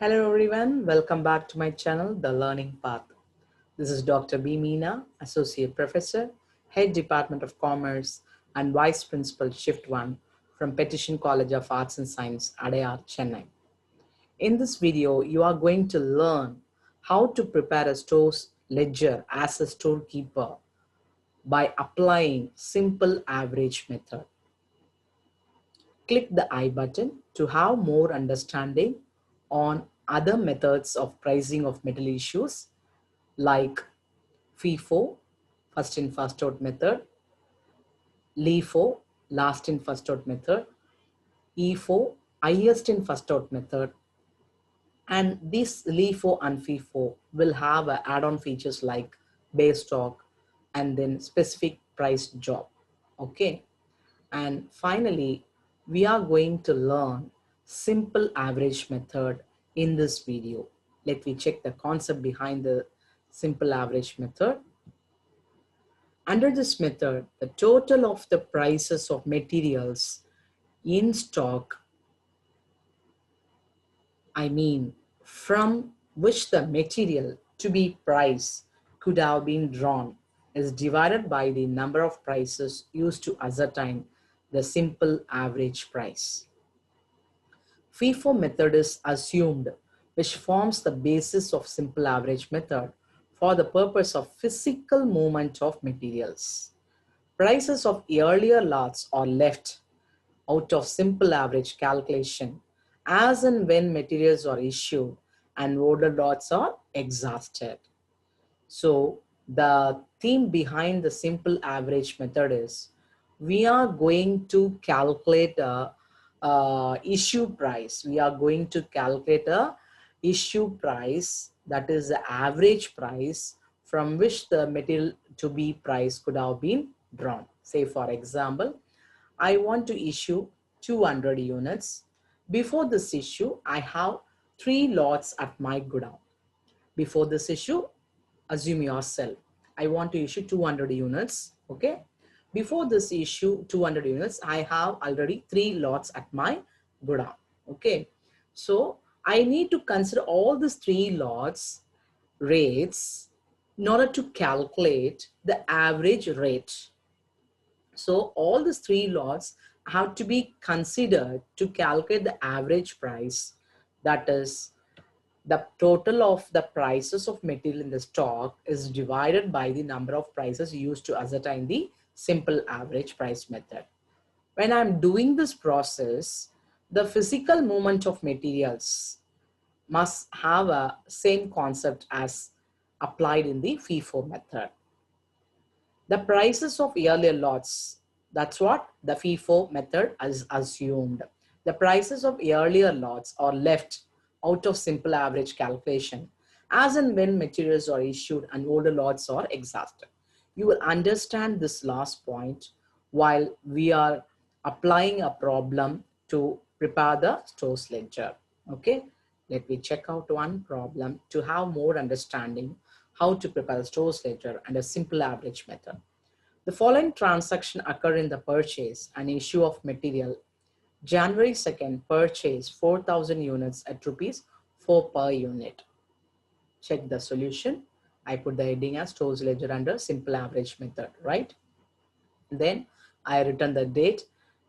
Hello everyone, welcome back to my channel, The Learning Path. This is Dr. B. Meena, Associate Professor, Head Department of Commerce and Vice Principal Shift 1 from Petition College of Arts and Science, Adayar, Chennai. In this video, you are going to learn how to prepare a store's ledger as a storekeeper by applying simple average method. Click the I button to have more understanding on other methods of pricing of material issues like FIFO, first in first out method, LIFO, last in first out method, EFO, highest in first out method, and this LIFO and FIFO will have add-on features like base stock and then specific price job. Okay. And finally, we are going to learn simple average method in this video. Let me check the concept behind the simple average method. Under this method, the total of the prices of materials in stock, from which the material to be priced could have been drawn, is divided by the number of prices used to ascertain the simple average price. FIFO method is assumed, which forms the basis of simple average method for the purpose of physical movement of materials. Prices of earlier lots are left out of simple average calculation as and when materials are issued and older lots are exhausted. So the theme behind the simple average method is we are going to calculate a issue price. We are going to calculate a issue price, that is the average price from which the material to be priced could have been drawn. Say for example, I want to issue 200 units. Before this issue, I have 3 lots at my godown. Before this issue, assume yourself, I want to issue 200 units. Okay. Before this issue 200 units, I have already 3 lots at my godown. Okay. So I need to consider all these 3 lots rates in order to calculate the average rate. So all these 3 lots have to be considered to calculate the average price, that is the total of the prices of material in the stock is divided by the number of prices used to ascertain the simple average price method. When I'm doing this process, the physical movement of materials must have a same concept as applied in the FIFO method. The prices of earlier lots, that's what the FIFO method is assumed. The prices of earlier lots are left out of simple average calculation as and when materials are issued and older lots are exhausted. You will understand this last point while we are applying a problem to prepare the store's ledger. Okay, let me check out one problem to have more understanding how to prepare the store's ledger and a simple average method. The following transaction occur in the purchase and issue of material. January 2nd, purchase 4,000 units at rupees 4 per unit. Check the solution. I put the heading as stores ledger under simple average method, right? Then I return the date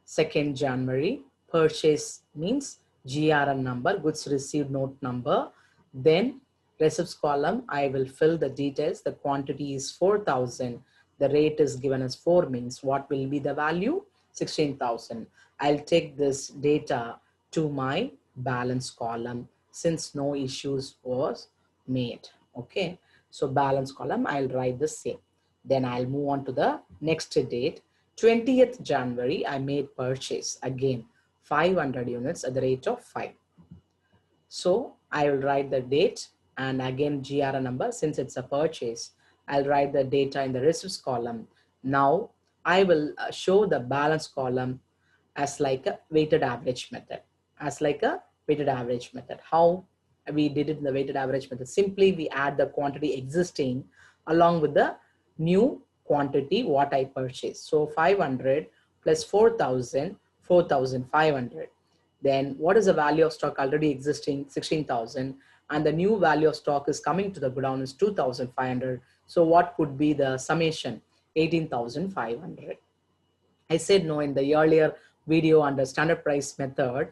2nd January. Purchase means GRN number, goods received note number. Then receipts column, I will fill the details. The quantity is 4,000. The rate is given as 4 means what will be the value? 16,000. I'll take this data to my balance column since no issues was made. Okay. So balance column, I'll write the same. Then I'll move on to the next date. 20th January, I made purchase again 500 units at the rate of 5. So I will write the date and again GR number since it's a purchase. I'll write the data in the receipts column. Now I will show the balance column as like a weighted average method. How we did it in the weighted average method? Simply we add the quantity existing along with the new quantity what I purchased. So 500 plus 4,000, 4,500. Then what is the value of stock already existing? 16,000. And the new value of stock is coming to the godown is 2,500. So what could be the summation? 18,500. I said no in the earlier video under standard price method.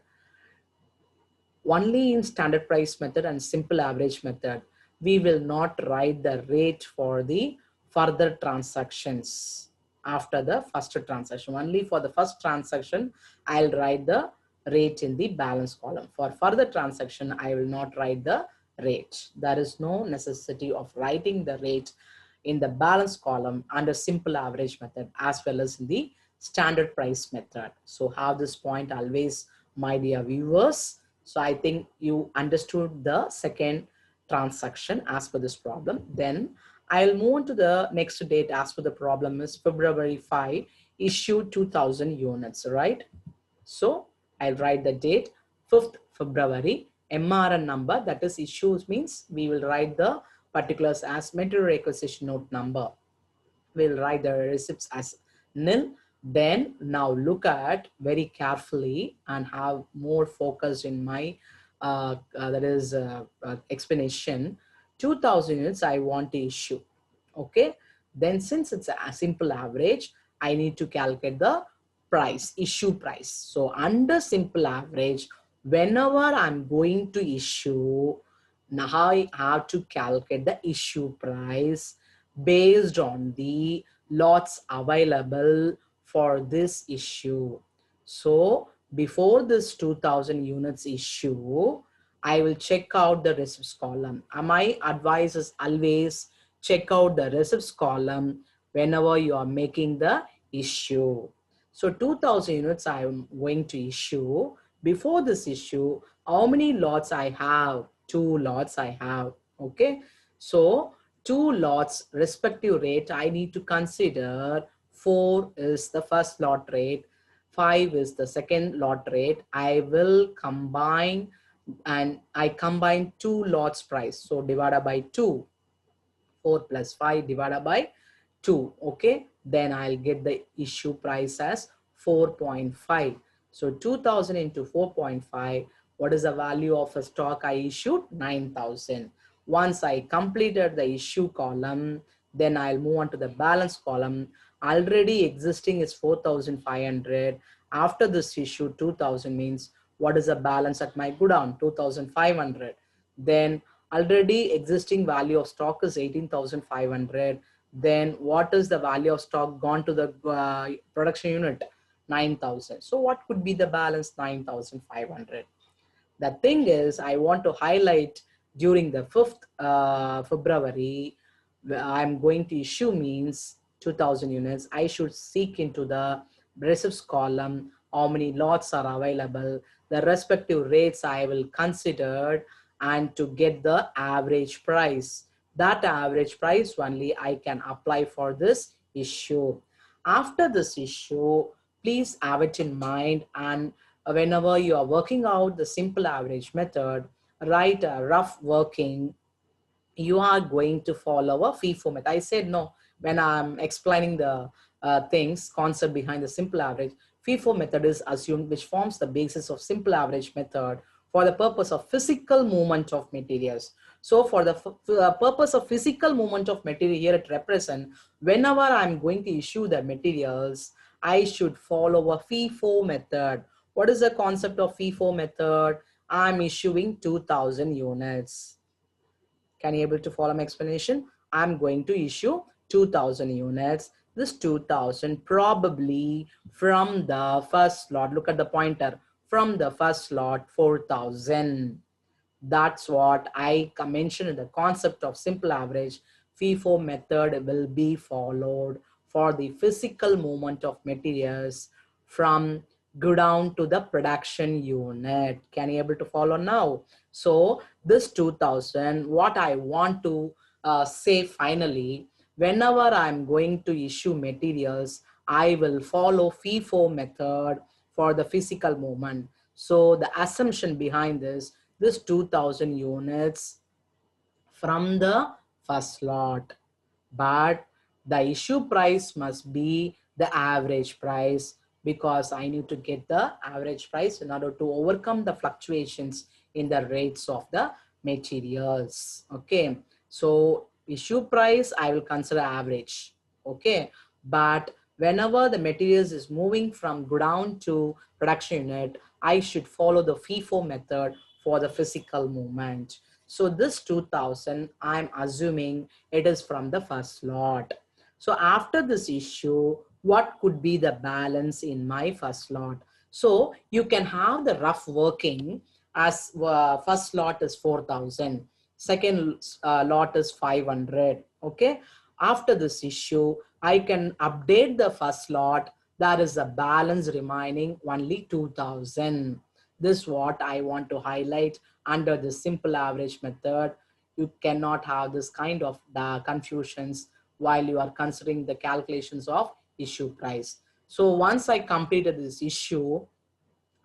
Only in standard price method and simple average method, we will not write the rate for the further transactions after the first transaction. Only for the first transaction, I'll write the rate in the balance column. For further transaction, I will not write the rate. There is no necessity of writing the rate in the balance column under simple average method as well as in the standard price method. So have this point always, my dear viewers. So I think you understood the second transaction as per this problem. Then I'll move on to the next date as per the problem is February 5, issued 2000 units, right? So I'll write the date 5th February, MRN number, that is issues means we will write the particulars as material requisition note number. We'll write the receipts as nil. Then now look at very carefully and have more focus in my explanation. 2000 units I want to issue. Okay. Then since it's a simple average, I need to calculate the price, issue price. So under simple average, whenever I'm going to issue, now I have to calculate the issue price based on the lots available for this issue. So before this 2000 units issue, I will check out the receipts column. My advice is always check out the receipts column whenever you are making the issue. So 2000 units I am going to issue. Before this issue, how many lots I have? 2 lots I have. Okay. So 2 lots respective rate I need to consider. 4 is the first lot rate, 5 is the second lot rate. I will combine and I combine 2 lots price, so divided by 2. 4 plus 5 divided by 2. Okay, then I'll get the issue price as 4.5. So 2000 into 4.5, what is the value of a stock I issued? 9,000. Once I completed the issue column, then I'll move on to the balance column. Already existing is 4,500. After this issue, 2000 means what is the balance at my godown? 2,500. Then already existing value of stock is 18,500. Then what is the value of stock gone to the production unit? 9,000. So what could be the balance? 9,500. The thing is, I want to highlight during the 5th February, I'm going to issue means 2000 units. I should seek into the receipts column how many lots are available, the respective rates I will consider, and to get the average price. That average price only I can apply for this issue. After this issue, please have it in mind, and whenever you are working out the simple average method, write a rough working. You are going to follow a FIFO method. I said no when I'm explaining the concept behind the simple average. FIFO method is assumed, which forms the basis of simple average method for the purpose of physical movement of materials. So for the purpose of physical movement of material, here it represents whenever I'm going to issue the materials, I should follow a FIFO method. What is the concept of FIFO method? I'm issuing 2000 units. Can you able to follow my explanation? I'm going to issue 2000 units. This 2000 probably from the first lot, look at the pointer, from the first lot 4000. That's what I mentioned in the concept of simple average. FIFO method will be followed for the physical movement of materials from godown to the production unit. Can you able to follow now? So this 2000, what I want to say finally, whenever I'm going to issue materials, I will follow FIFO method for the physical movement. So the assumption behind this 2000 units from the first lot, but the issue price must be the average price because I need to get the average price in order to overcome the fluctuations in the rates of the materials. Okay, so issue price I will consider average. Okay, but whenever the materials is moving from godown to production unit, I should follow the FIFO method for the physical movement. So this 2000, I'm assuming it is from the first lot. So after this issue, what could be the balance in my first lot? So you can have the rough working as first lot is 4,000, second lot is 500. Okay. After this issue, I can update the first lot. There is a balance remaining only 2,000. This is what I want to highlight under the simple average method. You cannot have this kind of confusions while you are considering the calculations of issue price. So once I completed this issue,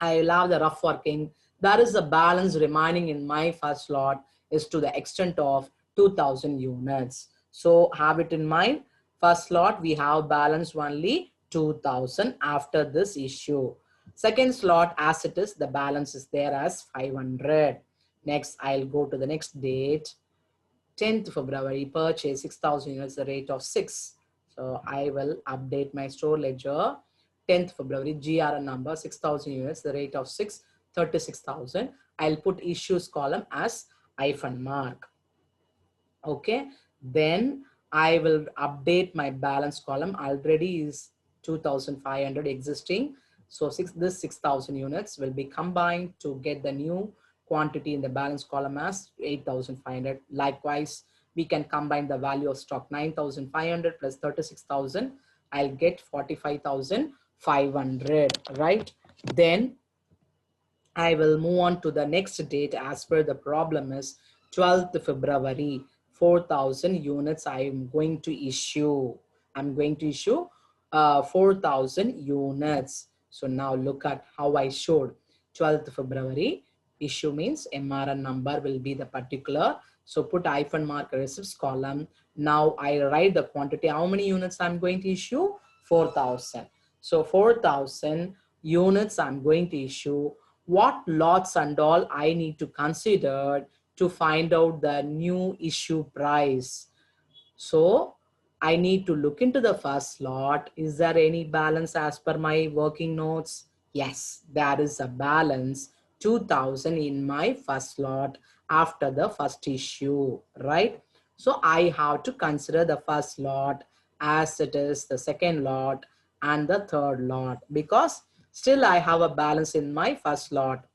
I will have the rough working. There is a balance remaining in my first lot is to the extent of 2000 units. So have it in mind. First lot, we have balance only 2000 after this issue. Second slot, as it is, the balance is there as 500. Next, I'll go to the next date. 10th February, purchase 6,000 units, the rate of 6. So I will update my store ledger. 10th February, GRN number 6,000 units, the rate of 6, 36,000. I'll put issues column as hyphen mark. Okay, then I will update my balance column. Already is 2,500 existing. So this 6,000 units will be combined to get the new quantity in the balance column as 8,500. Likewise, we can combine the value of stock 9,500 plus 36,000. I'll get 45,500, right? Then I will move on to the next date as per the problem is 12th February, 4,000 units I am going to issue. I'm going to issue 4,000 units. So now look at how I showed 12th February. Issue means MRN number will be the particular. So put hyphen mark receipts column. Now I write the quantity. How many units I'm going to issue? 4,000. So 4,000 units I'm going to issue. What lots and all I need to consider to find out the new issue price? So I need to look into the first lot. Is there any balance as per my working notes? Yes, there is a balance 2000 in my first lot after the first issue, right? So I have to consider the first lot as it is the second lot and the third lot because still I have a balance in my first lot.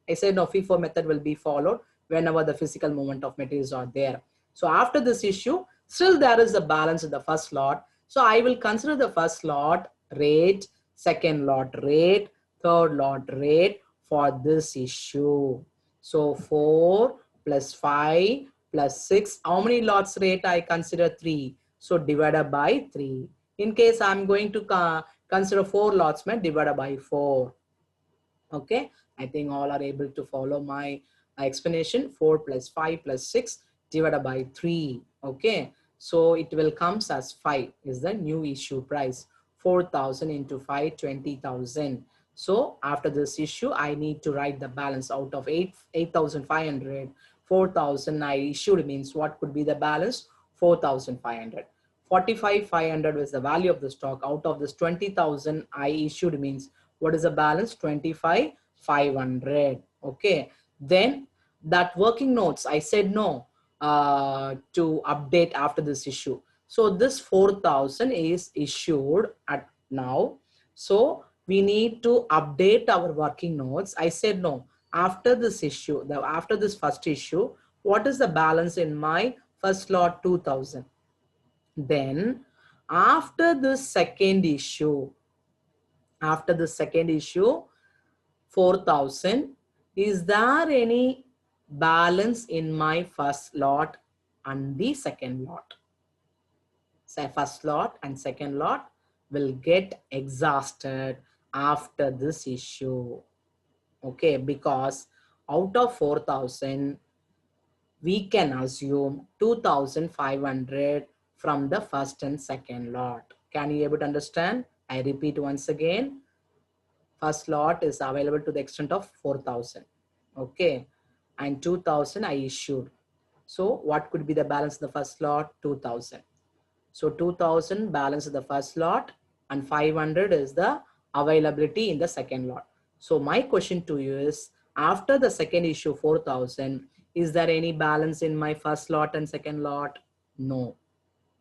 I said no, FIFO method will be followed whenever the physical movement of materials are there. So after this issue, still there is a balance in the first lot. So I will consider the first lot rate, second lot rate, third lot rate for this issue. So 4 plus 5 plus 6. How many lots rate I consider? 3. So divided by 3. In case I'm going to consider 4 lots, divided by 4. Okay, I think all are able to follow my explanation. 4 plus 5 plus 6 divided by 3. Okay, so it will comes as 5 is the new issue price. 4,000 into 5, 20,000. So after this issue, I need to write the balance out of 8,500. 4,000 I issued means what could be the balance? 4,500. 45,500 was the value of the stock. Out of this 20,000 I issued means what is the balance? 25,500. Okay, then that working notes I said no to update after this issue. So this 4,000 is issued at now. So we need to update our working notes. I said no. After this issue, after this first issue, what is the balance in my first lot? 2,000. Then after the second issue, 4,000, is there any balance in my first lot and the second lot? So first lot and second lot will get exhausted after this issue. Okay, because out of 4,000, we can assume 2,500 from the first and second lot. Can you able to understand? I repeat once again. First lot is available to the extent of 4,000. Okay. And 2,000 I issued. So what could be the balance in the first lot? 2,000. So 2,000 balance in the first lot and 500 is the availability in the second lot. So my question to you is, after the second issue 4,000, is there any balance in my first lot and second lot? No,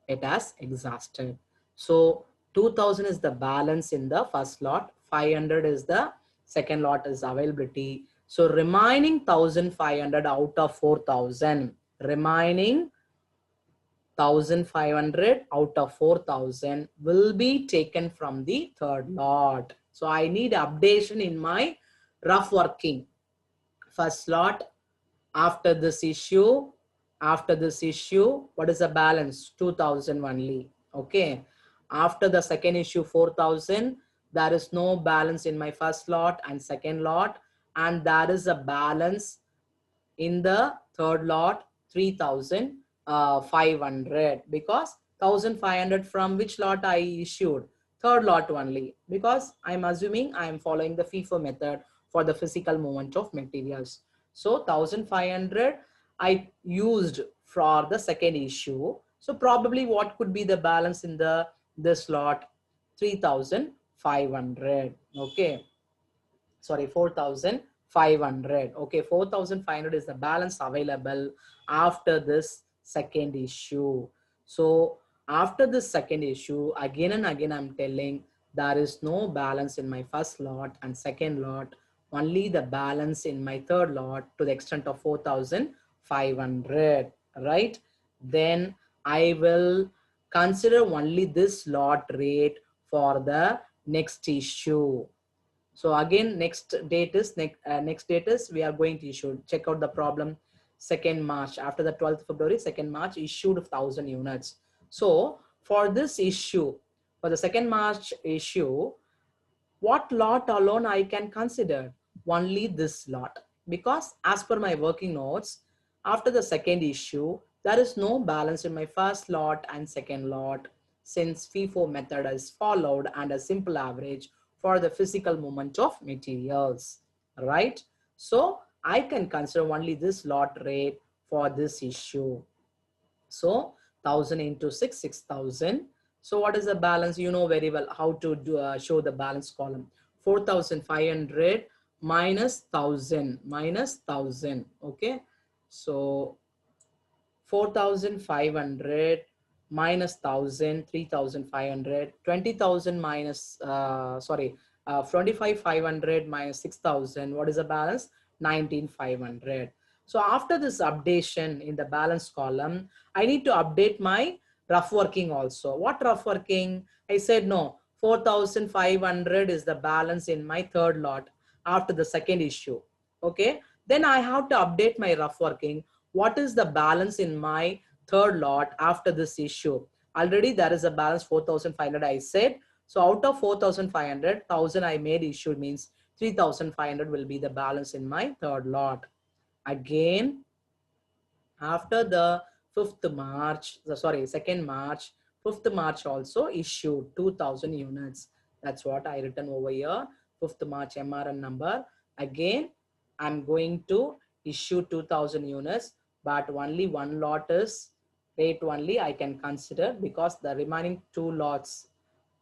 it has exhausted. So 2,000 is the balance in the first lot, 500 is the second lot is availability. So remaining 1,500 out of 4,000, remaining 1,500 out of 4,000 will be taken from the third lot. So I need updation in my rough working. First lot, after this issue, what is the balance? 2,000 only. Okay. After the second issue, 4,000, there is no balance in my first lot and second lot, and there is a balance in the third lot 3,500, because 1,500 from which lot I issued? Third lot only, because I'm assuming I'm following the FIFO method for the physical movement of materials. So 1,500 I used for the second issue. So probably what could be the balance in the this lot? 3,500. Okay, sorry, 4,500. Okay, 4,500 is the balance available after this second issue. So after this second issue, again and again I'm telling, there is no balance in my first lot and second lot, only the balance in my third lot to the extent of 4,500, right? Then I will consider only this lot rate for the next issue. So again, next date is next date is we are going to issue. Check out the problem. 2nd March, after the 12th February, 2nd March issued 1,000 units. So for this issue, for the 2nd March issue, what lot alone I can consider? Only this lot, because as per my working notes, after the second issue, there is no balance in my first lot and second lot, since FIFO method is followed and a simple average for the physical movement of materials, right? So I can consider only this lot rate for this issue. So 1,000 into 6, 6,000. So what is the balance? You know very well how to do, show the balance column. 4,500 minus 1,000 minus 1,000. Okay. So 4,500 minus 1,000, 3,500, 20,000 minus, 25,500 minus 6,000. What is the balance? 19,500. So after this updation in the balance column, I need to update my rough working also. What rough working? I said no, 4,500 is the balance in my third lot after the second issue. Okay. Then I have to update my rough working. What is the balance in my third lot after this issue? Already there is a balance 4,500 I said. So out of 4,500, 1,000 I made issue means 3,500 will be the balance in my third lot. Again, after the 5th March, sorry, 2nd March, 5th March also issued 2,000 units. That's what I written over here. 5th March MRN number. Again, I'm going to issue 2,000 units, but only one lot is rate only I can consider, because the remaining two lots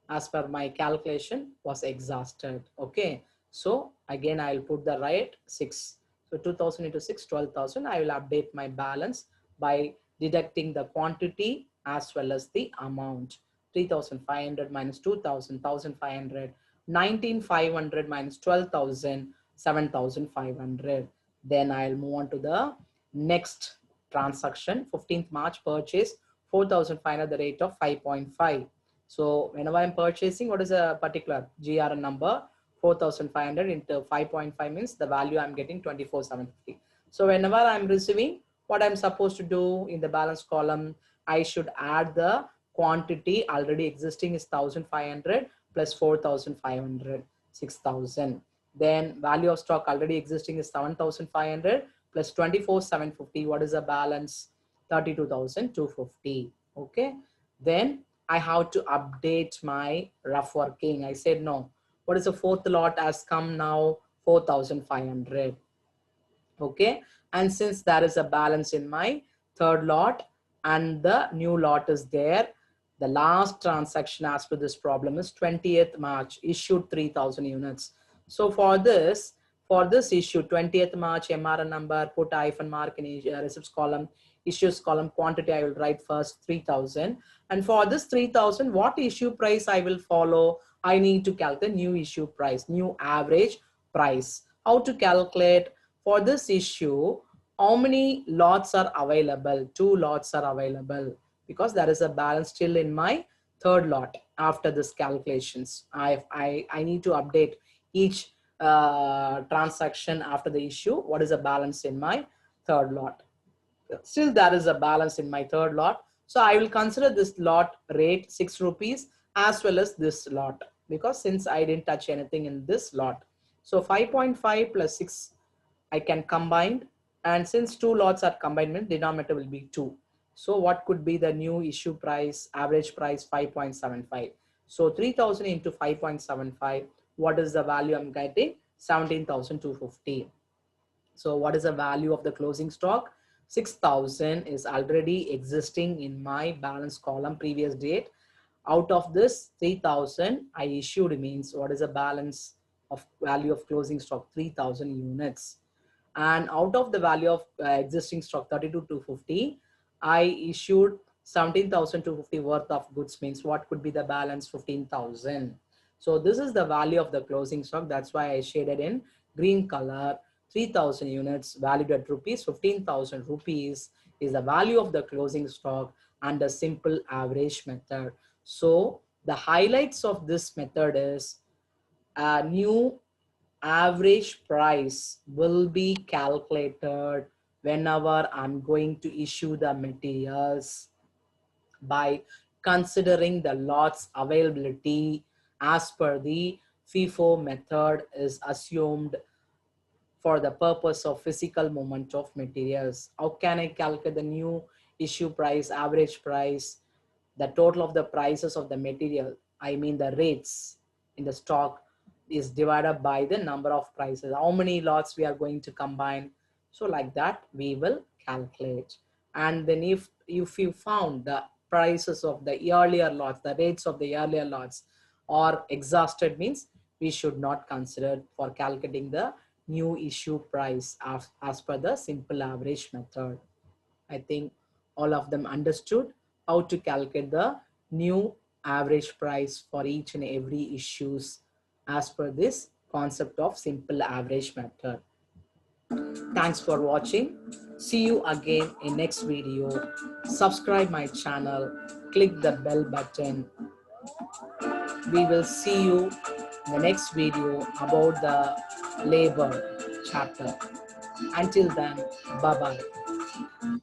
as per my calculation was exhausted. Okay. So again, I'll put the right 6. So 2,000 into 6, 12,000. I will update my balance by deducting the quantity as well as the amount. 3,500 minus 2,000, 1,500, 19,500 minus 12,000, 7,500. Then I'll move on to the next transaction. 15th March purchase 4,500 the rate of 5.5. So whenever I'm purchasing, what is a particular GRN number? 4,500 into 5.5 means the value I'm getting 24,750. So whenever I'm receiving, what I'm supposed to do in the balance column, I should add the quantity already existing is 1,500 plus 4,500, 6,000. Then value of stock already existing is 7,500 plus 24,750. What is the balance? 32,250. Okay. Then I have to update my rough working. I said no. What is the fourth lot has come now? 4,500. Okay, and since there is a balance in my third lot and the new lot is there, the last transaction as per this problem is 20th March issued 3,000 units. So for this issue 20th March MRN number, put hyphen mark in receipts column, issues column, quantity I will write first 3,000, and for this 3,000 what issue price I will follow? I need to calculate new issue price, new average price. How to calculate? For this issue, how many lots are available? Two lots are available because there is a balance still in my third lot after this calculations. I need to update each transaction after the issue. What is the balance in my third lot? Still there is a balance in my third lot. So I will consider this lot rate 6 rupees as well as this lot, because since I didn't touch anything in this lot. So 5.5 plus 6 I can combine, and since two lots are combined, denominator will be 2. So what could be the new issue price, average price? 5.75. So 3,000 into 5.75, what is the value I'm getting? 17,250. So what is the value of the closing stock? 6,000 is already existing in my balance column previous date. Out of this 3,000 I issued means what is the balance of value of closing stock? 3,000 units. And out of the value of existing stock 32,250, I issued 17,250 worth of goods, means what could be the balance? 15,000. So this is the value of the closing stock. That's why I shaded in green color. 3,000 units valued at rupees 15,000 rupees is the value of the closing stock and the simple average method. So the highlights of this method is a new average price will be calculated whenever I'm going to issue the materials by considering the lots availability as per the FIFO method is assumed for the purpose of physical movement of materials. How can I calculate the new issue price, average price? The total of the prices of the material, I mean the rates in the stock, is divided by the number of prices, how many lots we are going to combine. So like that we will calculate. And then if you found the prices of the earlier lots, the rates of the earlier lots are exhausted, means we should not consider for calculating the new issue price as per the simple average method. I think all of them understood how to calculate the new average price for each and every issues as per this concept of simple average method. Thanks for watching. See you again in next video. Subscribe my channel, click the bell button. We will see you in the next video about the labor chapter. Until then, bye-bye.